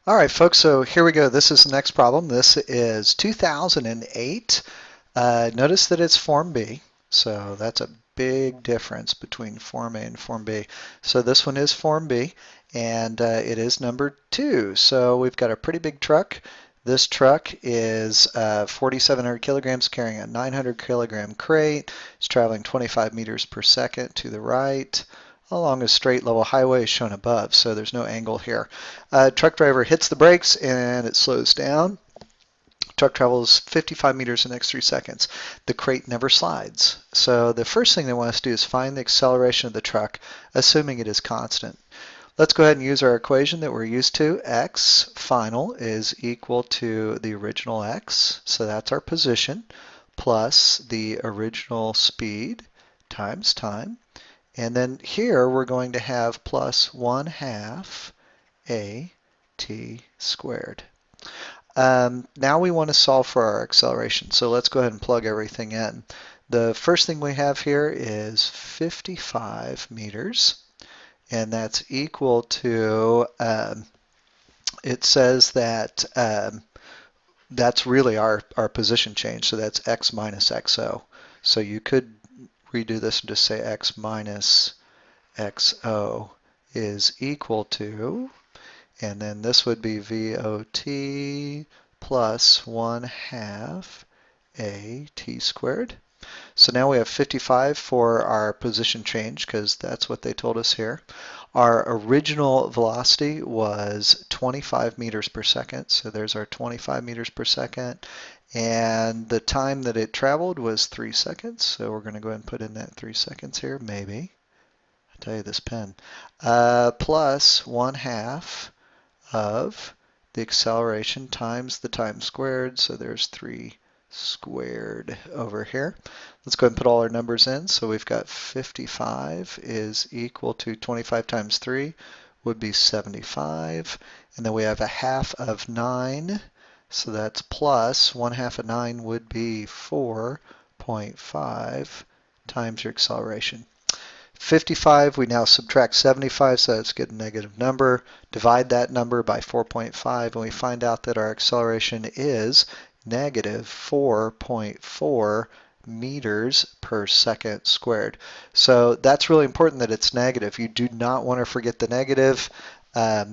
All right, folks, so here we go. This is the next problem. This is 2008. Notice that it's Form B, so that's a big difference between Form A and Form B. So this one is Form B, and it is number 2. So we've got a pretty big truck. This truck is 4,700 kilograms carrying a 900 kilogram crate. It's traveling 25 meters per second to the right along a straight level highway as shown above, so there's no angle here. Truck driver hits the brakes and it slows down. Truck travels 55 meters in the next 3 seconds. The crate never slides. So the first thing they want us to do is find the acceleration of the truck, assuming it is constant. Let's go ahead and use our equation that we're used to. X final is equal to the original x, so that's our position, plus the original speed times time. And then here we're going to have plus 1/2 at squared. Now we want to solve for our acceleration. So let's go ahead and plug everything in. The first thing we have here is 55 meters, and that's equal to, it says that that's really our position change, so that's x minus xo. So you could redo this and just say x minus xo is equal to, and then this would be VOT plus 1/2 at squared. So now we have 55 for our position change because that's what they told us here. Our original velocity was 25 meters per second, so there's our 25 meters per second. And the time that it traveled was 3 seconds, so we're going to go ahead and put in that 3 seconds here, maybe. I'll tell you this pen. Plus 1/2 of the acceleration times the time squared, so there's 3 squared over here. Let's go ahead and put all our numbers in. So we've got 55 is equal to 25 times 3 would be 75, and then we have 1/2 of 9, so that's plus 1/2 of 9 would be 4.5 times your acceleration. 55, we now subtract 75, so let's get a negative number. Divide that number by 4.5, and we find out that our acceleration is negative 4.4 meters per second squared. So that's really important that it's negative. You do not want to forget the negative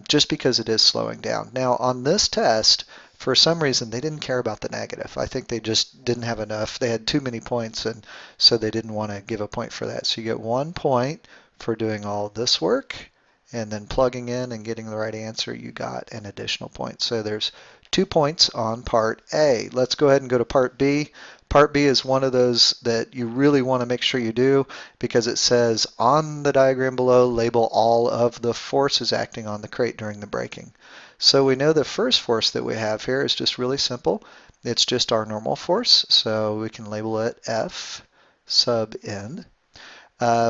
just because it is slowing down. Now on this test, for some reason, they didn't care about the negative. I think they just didn't have enough. They had too many points, and so they didn't want to give a point for that. So you get 1 point for doing all of this work, and then plugging in and getting the right answer, you got an additional point. So there's 2 points on part A. Let's go ahead and go to part B. Part B is one of those that you really want to make sure you do because it says on the diagram below, label all of the forces acting on the crate during the braking. So we know the first force that we have here is just really simple. It's just our normal force, so we can label it F sub n.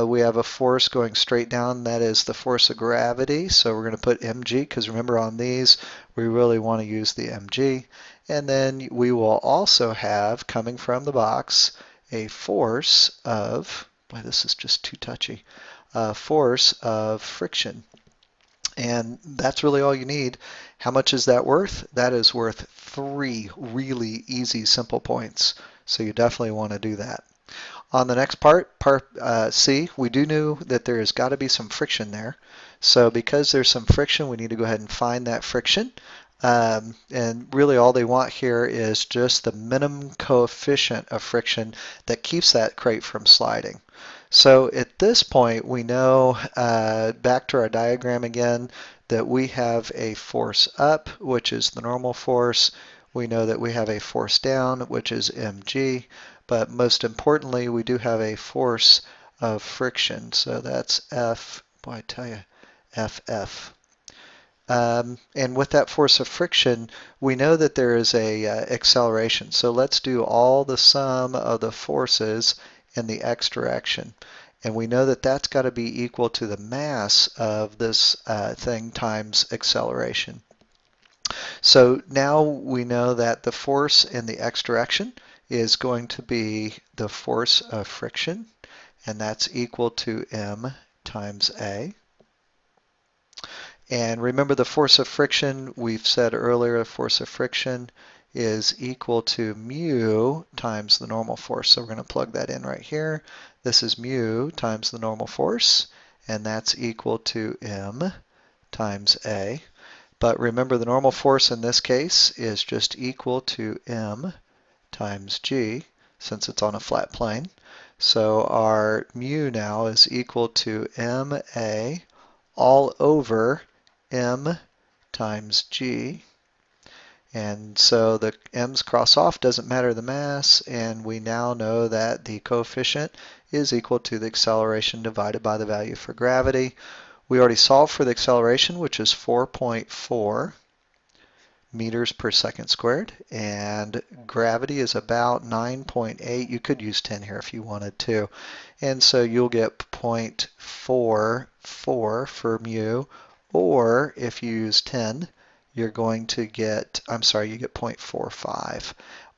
We have a force going straight down, that is the force of gravity, so we're going to put mg, because remember on these we really want to use the mg. And then we will also have, coming from the box, a force of, boy this is just too touchy, a force of friction. And that's really all you need. How much is that worth? That is worth 3 really easy, simple points. So you definitely want to do that. On the next part, part C, we do know that there has got to be some friction there. So because there's some friction, we need to go ahead and find that friction. And really all they want here is just the minimum coefficient of friction that keeps that crate from sliding. So at this point, we know, back to our diagram again, that we have a force up, which is the normal force. We know that we have a force down, which is mg. But most importantly, we do have a force of friction. So that's F, boy, I tell you, FF. And with that force of friction, we know that there is a acceleration. So let's do all the sum of the forces in the x direction. And we know that that's got to be equal to the mass of this thing times acceleration. So now we know that the force in the x direction is going to be the force of friction, and that's equal to m times a. And remember the force of friction, we've said earlier, the force of friction is equal to mu times the normal force. So we're going to plug that in right here. This is mu times the normal force, and that's equal to m times a. But remember the normal force in this case is just equal to m times g, since it's on a flat plane. So our mu now is equal to ma all over m times g. And so the m's cross off, doesn't matter the mass, and we now know that the coefficient is equal to the acceleration divided by the value for gravity. We already solved for the acceleration, which is 4.4 meters per second squared, and gravity is about 9.8. You could use 10 here if you wanted to. And so you'll get 0.44 for mu, or if you use 10, you're going to get, you get 0.45,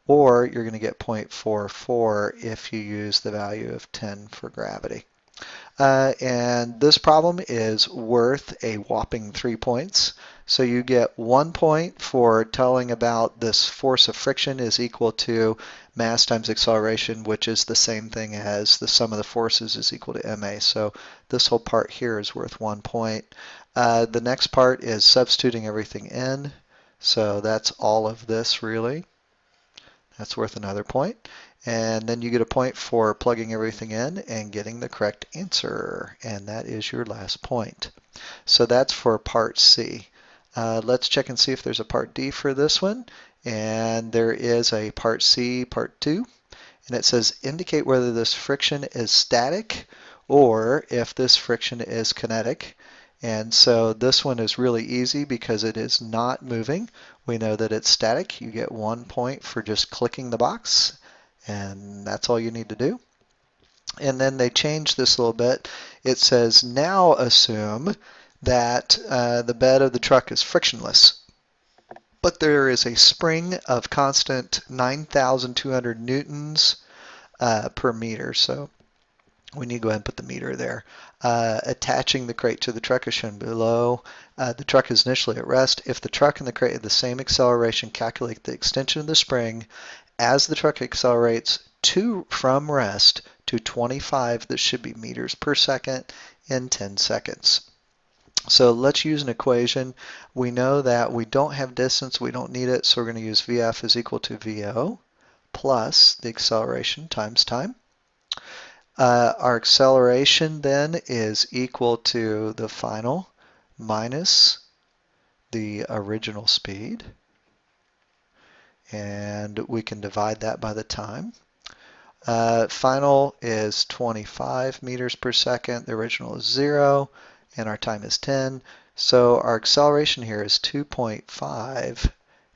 or you're going to get 0.44 if you use the value of 10 for gravity. And this problem is worth a whopping 3 points. So you get 1 point for telling about this force of friction is equal to mass times acceleration, which is the same thing as the sum of the forces is equal to ma. So this whole part here is worth 1 point. The next part is substituting everything in. So that's all of this really. That's worth another point. And then you get a point for plugging everything in and getting the correct answer. And that is your last point. So that's for part C. Let's check and see if there's a part D for this one. And there is a part C, part 2. And it says indicate whether this friction is static or if this friction is kinetic. And so this one is really easy because it is not moving. We know that it's static. You get 1 point for just clicking the box, and that's all you need to do. And then they change this a little bit. It says now assume that the bed of the truck is frictionless, but there is a spring of constant 9,200 newtons per meter. So we need to go ahead and put the meter there. Attaching the crate to the truck is shown below. The truck is initially at rest. If the truck and the crate have the same acceleration, calculate the extension of the spring as the truck accelerates from rest to 25, that should be meters per second, in 10 seconds. So let's use an equation. We know that we don't have distance, we don't need it, so we're going to use VF is equal to VO plus the acceleration times time. Our acceleration then is equal to the final minus the original speed, and we can divide that by the time. Final is 25 meters per second, the original is 0, and our time is 10. So our acceleration here is 2.5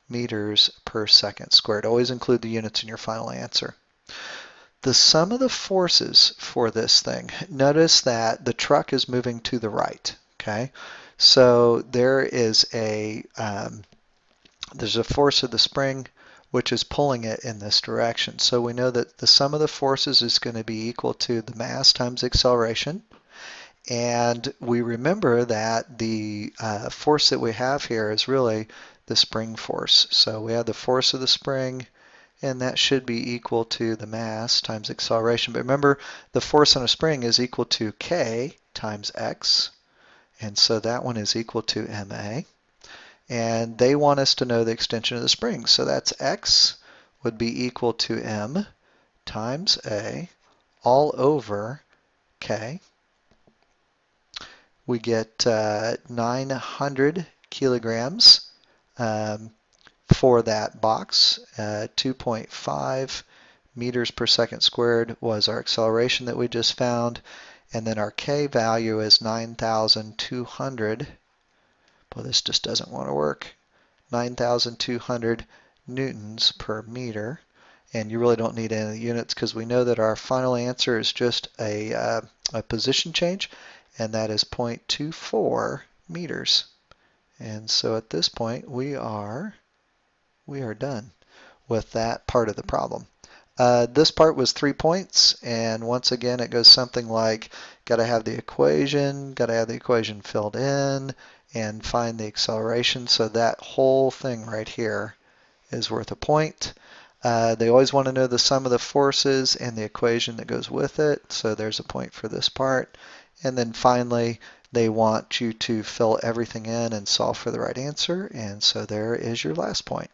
meters per second squared. Always include the units in your final answer. The sum of the forces for this thing, notice that the truck is moving to the right, okay? So there is there's a force of the spring which is pulling it in this direction. So we know that the sum of the forces is going to be equal to the mass times acceleration. And we remember that the force that we have here is really the spring force. So we have the force of the spring, and that should be equal to the mass times acceleration. But remember, the force on a spring is equal to K times X, and so that one is equal to ma. And they want us to know the extension of the spring. So that's X would be equal to m times a all over K. We get 900 kilograms for that box. 2.5 meters per second squared was our acceleration that we just found. And then our K value is 9,200. Boy, this just doesn't want to work. 9,200 newtons per meter. And you really don't need any units because we know that our final answer is just a position change, and that is 0.24 meters. And so at this point, we are done with that part of the problem. This part was 3 points, and once again it goes something like got to have the equation filled in, and find the acceleration. So that whole thing right here is worth a point. They always want to know the sum of the forces and the equation that goes with it. So there's a point for this part. And then finally, they want you to fill everything in and solve for the right answer. And so there is your last point.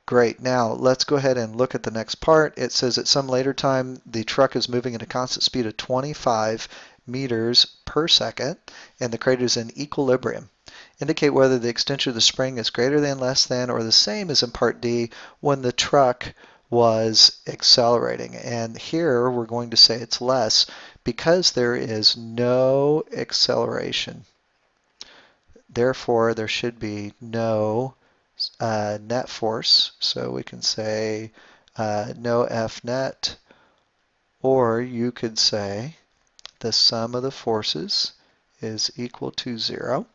Great. Now let's go ahead and look at the next part. It says at some later time, the truck is moving at a constant speed of 25 meters per second, and the crate is in equilibrium. Indicate whether the extension of the spring is greater than, less than, or the same as in part D when the truck was accelerating. And here we're going to say it's less because there is no acceleration. Therefore, there should be no net force. So we can say no F net, or you could say the sum of the forces is equal to 0.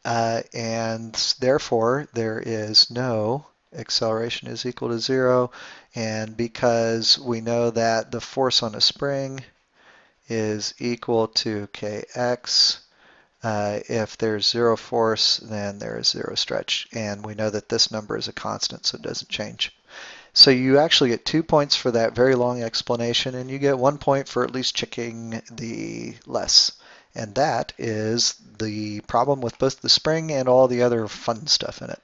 And therefore, there is no acceleration is equal to 0. And because we know that the force on a spring is equal to kx, if there's 0 force, then there is 0 stretch. And we know that this number is a constant, so it doesn't change. So you actually get 2 points for that very long explanation, and you get 1 point for at least checking the less. And that is the problem with both the spring and all the other fun stuff in it.